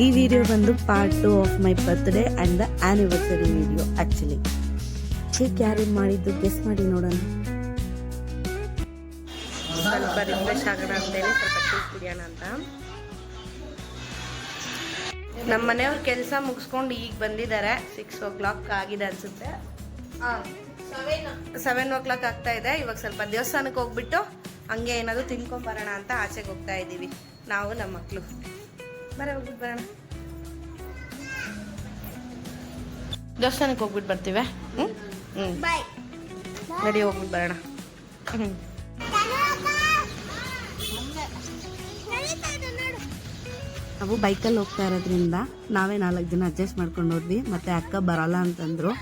ಈ ವಿಡಿಯೋ ಬಂದು part 2 of my birthday and the anniversary video. Actually cake ಯಾರು ಮಾಡಿದ್ದು ಗೆಸ್ ಮಾಡಿ ನೋಡೋಣ. ಸ್ವಲ್ಪ ರಿಫ್ರೆಶ್ ಆಗೋಣ ಅಂತೇಳಿ ಸ್ವಲ್ಪ ಕೇಕ್ ಕುಡಿಯೋಣ ಅಂತ. ನಮ್ಮ ಮನೆಯವ್ರ ಕೆಲಸ ಮುಗಿಸ್ಕೊಂಡು ಈಗ ಬಂದಿದ್ದಾರೆ. 6 o'clock ಆಗಿದೆ ಅನ್ಸುತ್ತೆ. 7 o'clock ಆಗ್ತಾ ಇದೆ. ಇವಾಗ ಸ್ವಲ್ಪ ದೇವಸ್ಥಾನಕ್ಕೆ ಹೋಗ್ಬಿಟ್ಟು ಹಂಗೆ ಏನಾದ್ರು ತಿನ್ಕೊಂಡ್ ಬರೋಣ ಅಂತ ಆಚೆಗೆ ಹೋಗ್ತಾ ಇದ್ದೀವಿ ನಾವು ನಮ್ಮ ಮಕ್ಕಳು. ಹೋಗ್ಬಿಟ್ಟು ಬರೋಣ, ದೇವಸ್ಥಾನಕ್ಕೆ ಹೋಗ್ಬಿಟ್ಟು ಬರ್ತೀವಿ. ನಡಿ ಹೋಗ್ಬಿಟ್ಟು ಬರೋಣ. ನಾವು ಬೈಕಲ್ಲಿ ಹೋಗ್ತಾ ಇರೋದ್ರಿಂದ ನಾವೇ 4 ಜನ ಅಡ್ಜಸ್ಟ್ ಮಾಡ್ಕೊಂಡು ಹೋದ್ವಿ. ಮತ್ತೆ ಅಕ್ಕ ಬರಲ್ಲ ಅಂತಂದ್ರು.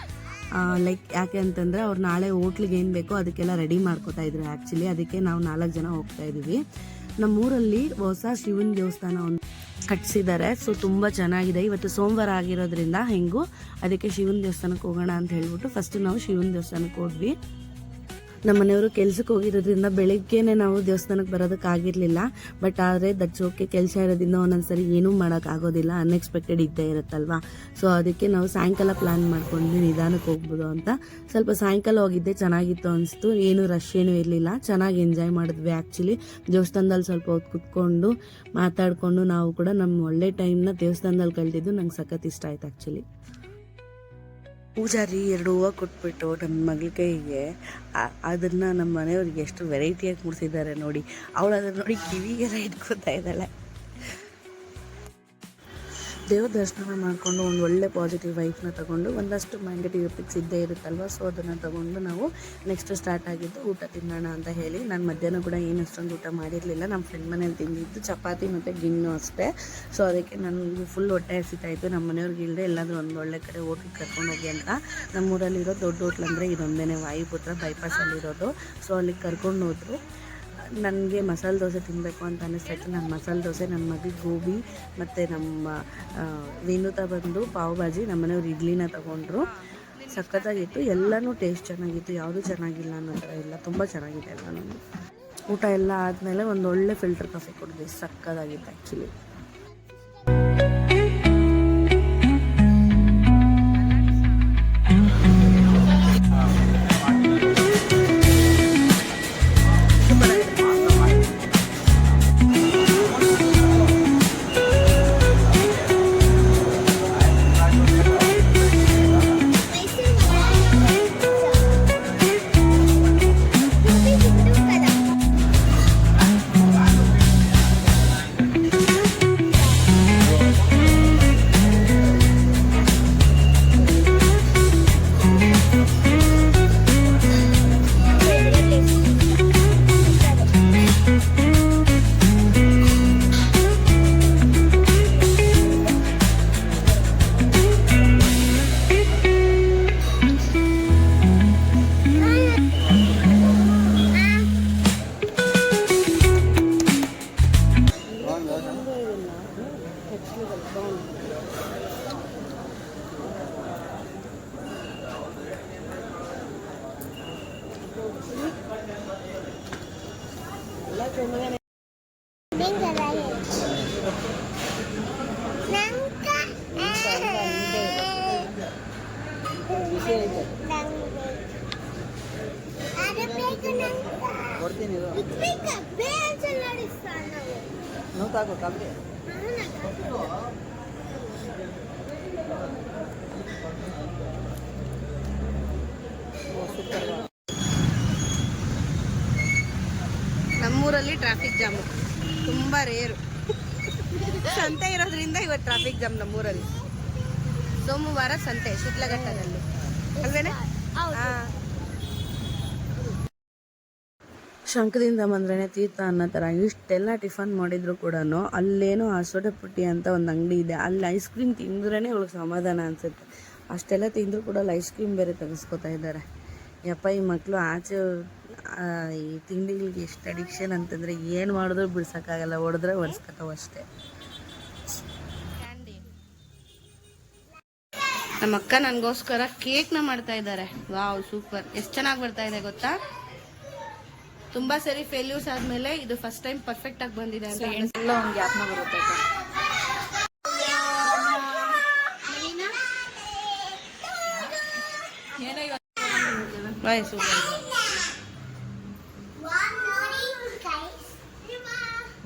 ಲೈಕ್ ಯಾಕೆ ಅಂತಂದರೆ ಅವ್ರು ನಾಳೆ ಹೋಟ್ಲಿಗೆ ಏನು ಬೇಕೋ ಅದಕ್ಕೆಲ್ಲ ರೆಡಿ ಮಾಡ್ಕೋತಾ ಇದ್ರು ಆ್ಯಕ್ಚುಲಿ. ಅದಕ್ಕೆ ನಾವು 4 ಜನ ಹೋಗ್ತಾ ಇದ್ದೀವಿ. ನಮ್ಮೂರಲ್ಲಿ ಹೊಸ ಶಿವನ ದೇವಸ್ಥಾನ ಒಂದು ಕಟ್ಸಿದ್ದಾರೆ. ಸೊ ತುಂಬ ಚೆನ್ನಾಗಿದೆ. ಇವತ್ತು ಸೋಮವಾರ ಆಗಿರೋದ್ರಿಂದ ಹೆಂಗೂ ಅದಕ್ಕೆ ಶಿವನ ದೇವಸ್ಥಾನಕ್ಕೆ ಹೋಗೋಣ ಅಂತ ಹೇಳ್ಬಿಟ್ಟು ಫಸ್ಟ್ ನಾವು ಶಿವನ ದೇವಸ್ಥಾನಕ್ಕೆ ಹೋದ್ವಿ. ನಮ್ಮ ಮನೆಯವರು ಕೆಲ್ಸಕ್ಕೆ ಹೋಗಿರೋದ್ರಿಂದ ಬೆಳಿಗ್ಗೆನೆ ನಾವು ದೇವಸ್ಥಾನಕ್ಕೆ ಬರೋದಕ್ಕಾಗಿರಲಿಲ್ಲ. ಬಟ್ ಆದರೆ ದಟ್ಸ್ ಓಕೆ, ಕೆಲಸ ಇರೋದ್ರಿಂದ ಒಂದೊಂದ್ಸರಿ ಏನೂ ಮಾಡೋಕ್ಕಾಗೋದಿಲ್ಲ, ಅನ್ಎಕ್ಸ್ಪೆಕ್ಟೆಡ್ ಇದ್ದೇ ಇರುತ್ತಲ್ವ. ಸೊ ಅದಕ್ಕೆ ನಾವು ಸಾಯಂಕಾಲ ಪ್ಲ್ಯಾನ್ ಮಾಡ್ಕೊಂಡು ನಿಧಾನಕ್ಕೆ ಹೋಗ್ಬೋದು ಅಂತ. ಸ್ವಲ್ಪ ಸಾಯಂಕಾಲ ಹೋಗಿದ್ದೆ, ಚೆನ್ನಾಗಿತ್ತು ಅನಿಸ್ತು. ಏನು ರಶ್ ಏನೂ ಇರಲಿಲ್ಲ, ಚೆನ್ನಾಗಿ ಎಂಜಾಯ್ ಮಾಡಿದ್ವಿ ಆ್ಯಕ್ಚುಲಿ. ದೇವಸ್ಥಾನದಲ್ಲಿ ಸ್ವಲ್ಪ ಹೊತ್ತು ಕುತ್ಕೊಂಡು ಮಾತಾಡಿಕೊಂಡು ನಾವು ಕೂಡ ನಮ್ಮ ಒಳ್ಳೆ ಟೈಮ್ನ ದೇವಸ್ಥಾನದಲ್ಲಿ ಕಳೆದಿದ್ದು ನಂಗೆ ಸಖತ್ ಇಷ್ಟ ಆಯ್ತು ಆ್ಯಕ್ಚುಲಿ. ಪೂಜಾರಿ 2 ಹೂವು ಕೊಟ್ಬಿಟ್ಟು ನಮ್ಮ ಮಗಳ ಕೈಗೆ ಅದನ್ನು ನಮ್ಮ ಮನೆಯವ್ರಿಗೆ ಎಷ್ಟು ವೆರೈಟಿಯಾಗಿ ಮುಡಿಸಿದ್ದಾರೆ ನೋಡಿ. ಅವಳು ಅದನ್ನು ನೋಡಿ ಕಿವಿಗೆಲ್ಲ ಇಟ್ಕೊತಾ ಇದ್ದಾಳೆ. ದೇವ್ರ ದರ್ಶನ ಮಾಡಿಕೊಂಡು ಒಂದು ಒಳ್ಳೆ ಪಾಸಿಟಿವ್ ವೈಫ್ನ ತೊಗೊಂಡು ಒಂದಷ್ಟು ನೆಗೆಟಿವ್ ಪಿಕ್ಸ್ ಇದ್ದೇ ಇರುತ್ತಲ್ವ. ಸೊ ಅದನ್ನು ತೊಗೊಂಡು ನಾವು ನೆಕ್ಸ್ಟ್ ಸ್ಟಾರ್ಟ್ ಆಗಿದ್ದು ಊಟ ತಿನ್ನೋಣ ಅಂತ ಹೇಳಿ. ನಾನು ಮಧ್ಯಾಹ್ನ ಕೂಡ ಏನು ಅಷ್ಟೊಂದು ಊಟ ಮಾಡಿರಲಿಲ್ಲ. ನಮ್ಮ ಫ್ರೆಂಡ್ ಮನೇಲಿ ತಿಂದಿದ್ದು ಚಪಾತಿ ಮತ್ತು ಗಿಣ್ಣು ಅಷ್ಟೇ. ಸೊ ಅದಕ್ಕೆ ನನಗೆ ಫುಲ್ ಹೊಟ್ಟೆ ಹಸಿತಾಯಿತು. ನಮ್ಮ ಮನೆಯವ್ರಿಗೆ ಇಲ್ಲದೆ ಎಲ್ಲಾದರೂ ಒಂದು ಒಳ್ಳೆ ಕಡೆ ಹೋಟ್ಲಿಗೆ ಕರ್ಕೊಂಡು ಹೋಗಿ ಅಂತ. ನಮ್ಮೂರಲ್ಲಿರೋ ದೊಡ್ಡ ಹೋಟ್ಲ್ ಅಂದರೆ ಇದೊಂದೇ, ವಾಯುಪುತ್ರ ಬೈಪಾಸಲ್ಲಿರೋದು. ಸೊ ಅಲ್ಲಿಗೆ ಕರ್ಕೊಂಡು ಹೋದ್ರು. ನನಗೆ ಮಸಾಲೆ ದೋಸೆ ತಿನ್ನಬೇಕು ಅಂತ ಅನ್ನಿಸ್ತಾಯಿತ್ತು. ನಾನು ಮಸಾಲೆ ದೋಸೆ, ನನ್ನ ಮಗಳಿಗೆ ಗೋಬಿ ಮತ್ತು ನಮ್ಮ ವಿನೂತ ಬಂದು ಪಾವ್ ಭಾಜಿ, ನಮ್ಮ ಮನೆಯವ್ರು ಇಡ್ಲಿನ ತೊಗೊಂಡ್ರು. ಸಖತ್ತಾಗಿತ್ತು. ಎಲ್ಲನೂ ಟೇಸ್ಟ್ ಚೆನ್ನಾಗಿತ್ತು, ಯಾವುದೂ ಚೆನ್ನಾಗಿಲ್ಲ ಅನ್ನೋ ಥರ ಇಲ್ಲ, ತುಂಬ ಚೆನ್ನಾಗಿದೆ ಎಲ್ಲನೂ. ಊಟ ಎಲ್ಲ ಆದಮೇಲೆ ಒಂದು ಒಳ್ಳೆ ಫಿಲ್ಟರ್ ಕಾಫಿ ಕುಡಿದ್ವಿ, ಸಖತ್ತಾಗಿತ್ತು ಆ್ಯಕ್ಚುಲಿ. ನಮ್ಮೂರಲ್ಲಿ ಟ್ರಾಫಿಕ್ ಜಾಮು ತುಂಬ ರೇರು. ಸಂತೆ ಇರೋದ್ರಿಂದ ಇವತ್ತು ಟ್ರಾಫಿಕ್ ಜಾಮ್ ನಮ್ಮೂರಲ್ಲಿ. ಸೋಮವಾರ ಸಂತೆ ಶಿಡ್ಲಘಟ್ಟದಲ್ಲಿ ಅಲ್ವೇನೆ. ಶಂಕದಿಂದ ಬಂದ್ರೇ ತೀರ್ಥ ಅನ್ನೋ ಥರ ಇಷ್ಟೆಲ್ಲ ಟಿಫನ್ ಮಾಡಿದ್ರು ಕೂಡ ಅಲ್ಲೇನೋ ಆಸೋಡೆ ಪುಟ್ಟಿ ಅಂತ ಒಂದು ಅಂಗಡಿ ಇದೆ. ಅಲ್ಲಿ ಐಸ್ ಕ್ರೀಮ್ ತಿಂದ್ರೇ ಅವಳಿಗೆ ಸಮಾಧಾನ ಅನಿಸುತ್ತೆ. ಅಷ್ಟೆಲ್ಲ ತಿಂದರೂ ಕೂಡ ಅಲ್ಲಿ ಐಸ್ ಕ್ರೀಮ್ ಬೇರೆ ತೆಗೆಸ್ಕೊತಾ ಇದ್ದಾರೆ. ಯಪ್ಪ, ಈ ಮಕ್ಕಳು ಆಚೆ ಈ ತಿಂಡಿಗಳಿಗೆ ಎಷ್ಟು ಅಡಿಕ್ಷನ್ ಅಂತಂದರೆ ಏನು ಮಾಡಿದ್ರು ಬಿಡ್ಸೋಕ್ಕಾಗಲ್ಲ, ಹೊಡೆದ್ರೆ ಒರೆಸ್ಕೊತಾವ ಅಷ್ಟೇ. ನಮ್ಮ ಅಕ್ಕ ನನಗೋಸ್ಕರ ಕೇಕ್ನ ಮಾಡ್ತಾ ಇದ್ದಾರೆ. Wow, super. ಎಷ್ಟು ಚೆನ್ನಾಗಿ ಬರ್ತಾ ಇದೆ ಗೊತ್ತಾ, ತುಂಬಾ ಸರಿ ಫೇಲ್ಯೂರ್ಸ್ ಆದ್ಮೇಲೆ ಇದು ಫಸ್ಟ್ ಟೈಮ್ ಪರ್ಫೆಕ್ಟ್ ಆಗಿ ಬಂದಿದೆ ಅಂತ ಎಲ್ಲ ಒಂದು ಗ್ಯಾಪ್ನ ಬರುತ್ತೆ.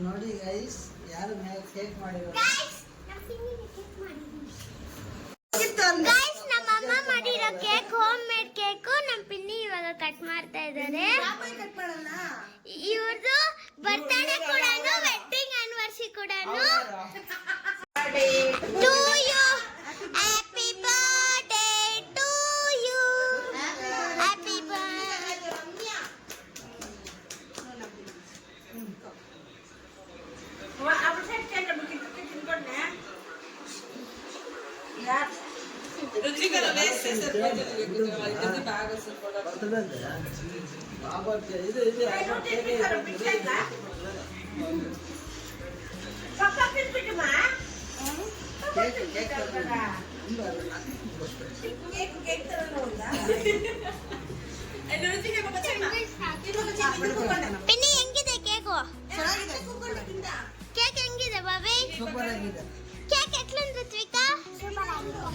ನೋಡಿ ಗೈಸ್, ಯಾರು ಕೇಕ್ ಮಾಡಿರೋದು ನಮ್ಮಮ್ಮ ಮಾಡಿರೋ ಕೇಕ್, ಹೋಮ್ ಮೇಡ್ ಕೇಕು. ನಮ್ಮ ಪಿನ್ನಿ ಇವಾಗ ಕಟ್ ಮಾಡ್ತಾ ಇದ್ದಾರೆ. ಇವ್ರದ್ದು ಬರ್ತ್ಡೇ ಕೂಡ, ವೆಡ್ಡಿಂಗ್ ಆನಿವರ್ಸರಿ ಕೂಡ. To you, happy birthday to you, happy ಪಿನ್ನಿ ಹೆಂಗಿದೆ ಕೇಕು? ಕೇಕ್ ಹೆಂಗಿದೆ ಬಾಬಿ? ಕೇಕ್ ಎಟ್ಲುಂಟು ತ್ವಿಕಾ?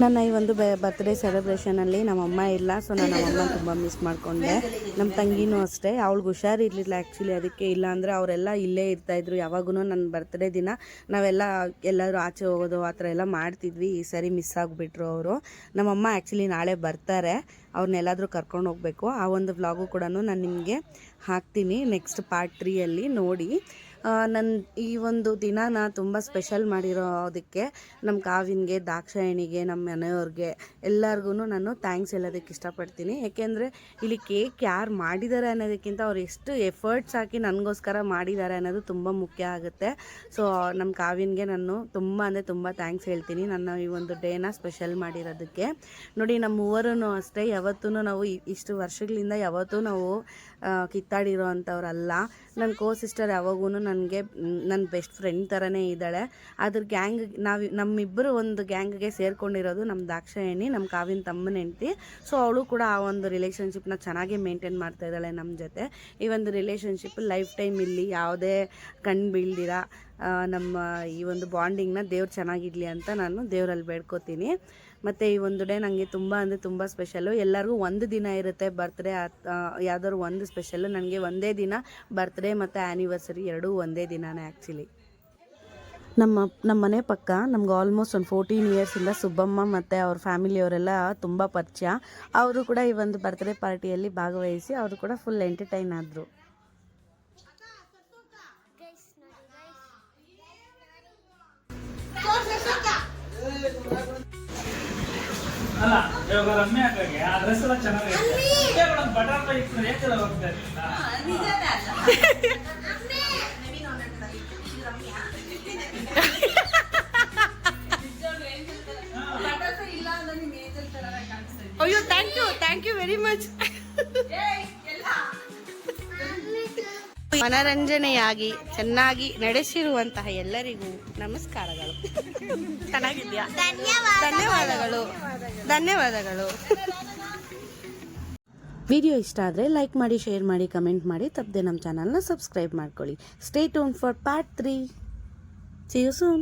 ನನ್ನ ಈ ಒಂದು ಬರ್ತ್ಡೇ ಸೆಲೆಬ್ರೇಷನಲ್ಲಿ ನಮ್ಮಮ್ಮ ಇಲ್ಲ, ಸೊ ನಾನು ನಮ್ಮಮ್ಮ ತುಂಬ ಮಿಸ್ ಮಾಡಿಕೊಂಡೆ. ನಮ್ಮ ತಂಗಿನೂ ಅಷ್ಟೇ, ಅವಳಿಗೆ ಹುಷಾರಿರಲಿಲ್ಲ ಆ್ಯಕ್ಚುಲಿ, ಅದಕ್ಕೆ ಇಲ್ಲ ಅಂದರೆ ಅವರೆಲ್ಲ ಇಲ್ಲೇ ಇರ್ತಾಯಿದ್ರು. ಯಾವಾಗೂ ನನ್ನ ಬರ್ತ್ಡೇ ದಿನ ನಾವೆಲ್ಲ ಎಲ್ಲರೂ ಆಚೆ ಹೋಗೋದು ಆ ಥರ ಎಲ್ಲ ಮಾಡ್ತಿದ್ವಿ. ಈ ಸರಿ ಮಿಸ್ ಆಗಿಬಿಟ್ರು ಅವರು. ನಮ್ಮಮ್ಮ ಆ್ಯಕ್ಚುಲಿ ನಾಳೆ ಬರ್ತಾರೆ, ಅವ್ರನ್ನೆಲ್ಲಾದರೂ ಕರ್ಕೊಂಡು ಹೋಗಬೇಕು. ಆ ಒಂದು ವ್ಲಾಗು ಕೂಡ ನಾನು ನಿಮಗೆ ಹಾಕ್ತೀನಿ ನೆಕ್ಸ್ಟ್ ಪಾರ್ಟ್ 3ಯಲ್ಲಿ ನೋಡಿ. ನನ್ನ ಈ ಒಂದು ದಿನಾನ ತುಂಬ ಸ್ಪೆಷಲ್ ಮಾಡಿರೋದಕ್ಕೆ ನಮ್ಮ ಕಾವಿನ್ಗೆ, ದಾಕ್ಷಾಯಣಿಗೆ, ನಮ್ಮ ಮನೆಯವ್ರಿಗೆ ಎಲ್ಲರಿಗೂ ನಾನು ಥ್ಯಾಂಕ್ಸ್ ಹೇಳೋದಕ್ಕೆ ಇಷ್ಟಪಡ್ತೀನಿ. ಏಕೆಂದರೆ ಇಲ್ಲಿ ಕೇಕ್ ಯಾರು ಮಾಡಿದ್ದಾರೆ ಅನ್ನೋದಕ್ಕಿಂತ ಅವ್ರು ಎಷ್ಟು ಎಫರ್ಟ್ಸ್ ಹಾಕಿ ನನಗೋಸ್ಕರ ಮಾಡಿದ್ದಾರೆ ಅನ್ನೋದು ತುಂಬ ಮುಖ್ಯ ಆಗುತ್ತೆ. ಸೊ ನಮ್ಮ ಕಾವಿನ್ಗೆ ನಾನು ತುಂಬ ಅಂದರೆ ತುಂಬ ಥ್ಯಾಂಕ್ಸ್ ಹೇಳ್ತೀನಿ, ನನ್ನ ಈ ಒಂದು ಡೇನ ಸ್ಪೆಷಲ್ ಮಾಡಿರೋದಕ್ಕೆ. ನೋಡಿ ನಮ್ಮ ಮೂವರೂ ಅಷ್ಟೇ, ಯಾವತ್ತೂ ನಾವು ಇಷ್ಟು ವರ್ಷಗಳಿಂದ ಯಾವತ್ತೂ ನಾವು ಕಿತ್ತಾಡಿರೋ ಅಂಥವ್ರಲ್ಲ. ನನ್ನ ಕೋ ಸಿಸ್ಟರ್ ಯಾವಾಗೂ ನನಗೆ ನನ್ನ ಬೆಸ್ಟ್ ಫ್ರೆಂಡ್ ಥರನೇ ಇದ್ದಾಳೆ. ಅದ್ರ ಗ್ಯಾಂಗ್ ನಮ್ಮಿಬ್ಬರು ಒಂದು ಗ್ಯಾಂಗ್ಗೆ ಸೇರ್ಕೊಂಡಿರೋದು ನಮ್ಮ ದಾಕ್ಷಾಯಣಿ, ನಮ್ಮ ಕಾವಿನ ತಮ್ಮನ ಹೆಂಡತಿ. ಸೊ ಅವಳು ಕೂಡ ಆ ಒಂದು ರಿಲೇಷನ್ಶಿಪ್ನ ಚೆನ್ನಾಗಿ ಮೇಂಟೈನ್ ಮಾಡ್ತಾ ಇದ್ದಾಳೆ ನಮ್ಮ ಜೊತೆ. ಈ ಒಂದು ರಿಲೇಷನ್ಶಿಪ್ ಲೈಫ್ ಟೈಮ್ ಇಲ್ಲಿ ಯಾವುದೇ ಕಣ್ಣು ಬೀಳ್ದಿರ ನಮ್ಮ ಈ ಒಂದು ಬಾಂಡಿಂಗ್ನ ದೇವ್ರು ಚೆನ್ನಾಗಿರಲಿ ಅಂತ ನಾನು ದೇವರಲ್ಲಿ ಬೇಡ್ಕೋತೀನಿ. ಮತ್ತು ಈ ಒಂದು ಡೇ ನನಗೆ ತುಂಬ ಅಂದರೆ ತುಂಬ ಸ್ಪೆಷಲ್ಲು. ಎಲ್ಲರಿಗೂ ಒಂದು ದಿನ ಇರುತ್ತೆ ಬರ್ತ್ಡೇ, ಯಾವುದಾದ್ರು ಒಂದು ಸ್ಪೆಷಲ್ಲು. ನನಗೆ ಒಂದೇ ದಿನ ಬರ್ತ್ಡೇ ಮತ್ತು ಆ್ಯನಿವರ್ಸರಿ ಎರಡೂ ಒಂದೇ ದಿನನೇ ಆ್ಯಕ್ಚುಲಿ. ನಮ್ಮ ಮನೆ ಪಕ್ಕ ನಮ್ಗೆ ಆಲ್ಮೋಸ್ಟ್ ಒಂದು 14 ಇಯರ್ಸಿಂದ ಸುಬ್ಬಮ್ಮ ಮತ್ತು ಅವ್ರ ಫ್ಯಾಮಿಲಿಯವರೆಲ್ಲ ತುಂಬ ಪರಿಚಯ. ಅವರು ಕೂಡ ಈ ಒಂದು ಬರ್ತ್ಡೇ ಪಾರ್ಟಿಯಲ್ಲಿ ಭಾಗವಹಿಸಿ ಅವರು ಕೂಡ ಫುಲ್ ಎಂಟರ್ಟೈನ್ ಆದರು. ಅಲ್ಲ ಇವಾಗ ರಮ್ಯ ಹಾಕಾಗೆ ಆ ಡ್ರೆಸ್ ಎಲ್ಲ ಚೆನ್ನಾಗಿದೆ. ಬಟರ್ಫ್ಲೈ ಇತ್ತು ಏಕೆಲ್ಲ ಹೋಗ್ತಾ ಇರ್ಲಿಲ್ಲ. ಅಯ್ಯೋ ಥ್ಯಾಂಕ್ ಯು ವೆರಿ ಮಚ್. ಮನರಂಜನೆಯಾಗಿ ಚೆನ್ನಾಗಿ ನಡೆಸಿರುವಂತಹ ಎಲ್ಲರಿಗೂ ನಮಸ್ಕಾರಗಳು. ಚೆನ್ನಾಗಿದ್ಯಾ? ಧನ್ಯವಾದಗಳು. ವಿಡಿಯೋ ಇಷ್ಟ ಆದರೆ ಲೈಕ್ ಮಾಡಿ, ಶೇರ್ ಮಾಡಿ, ಕಮೆಂಟ್ ಮಾಡಿ, ತಪ್ಪದೆ ನಮ್ಮ ಚಾನಲ್ನ ಸಬ್ಸ್ಕ್ರೈಬ್ ಮಾಡ್ಕೊಳ್ಳಿ. Stay tune for part 3. See you soon.